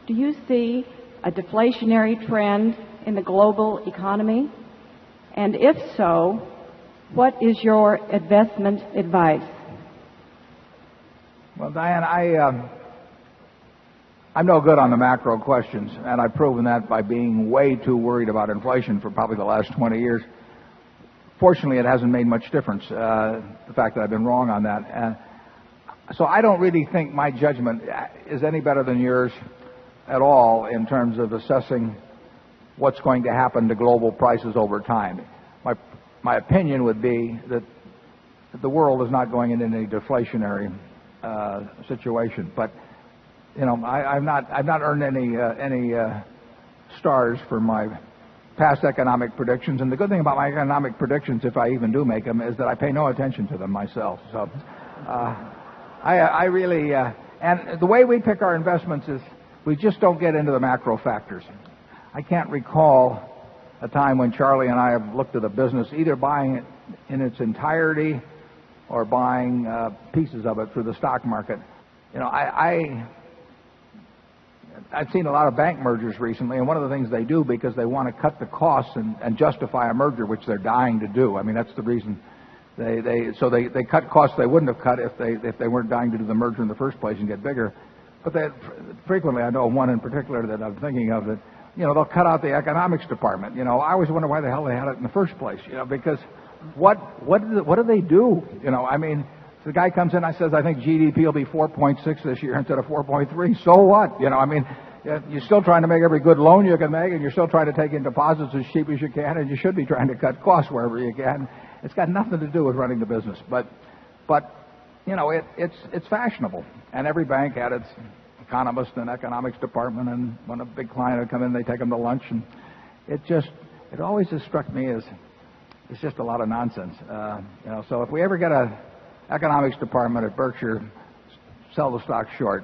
Do you see a deflationary trend in the global economy? And if so, what is your investment advice? Well, Diane, I'm no good on the macro questions, and I've proven that by being way too worried about inflation for probably the last 20 years. Fortunately, it hasn't made much difference, the fact that I've been wrong on that. So I don't really think my judgment is any better than yours at all in terms of assessing what's going to happen to global prices over time. My opinion would be that the world is not going into any deflationary situation. But you know, I've not earned any stars for my past economic predictions. And the good thing about my economic predictions, if I even do make them, is that I pay no attention to them myself. So I really and the way we pick our investments is we just don't get into the macro factors. I can't recall a time when Charlie and I have looked at a business either buying it in its entirety or buying pieces of it through the stock market. You know, I've seen a lot of bank mergers recently, and one of the things they do because they want to cut the costs and justify a merger, which they're dying to do. I mean, that's the reason they cut costs they wouldn't have cut if they weren't dying to do the merger in the first place and get bigger. But frequently, I know one in particular that I'm thinking of that, you know, they'll cut out the economics department. You know, I always wonder why the hell they had it in the first place. You know, because what do they do? You know, I mean, the guy comes in and says, I think GDP will be 4.6 this year instead of 4.3. So what? You know, I mean, you're still trying to make every good loan you can make, and you're still trying to take in deposits as cheap as you can, and you should be trying to cut costs wherever you can. It's got nothing to do with running the business. But you know, it's fashionable. And every bank had its economist and economics department, and when a big client would come in, they take them to lunch, and it always has struck me as it's just a lot of nonsense. You know, so if we ever get a economics department at Berkshire, sell the stock short.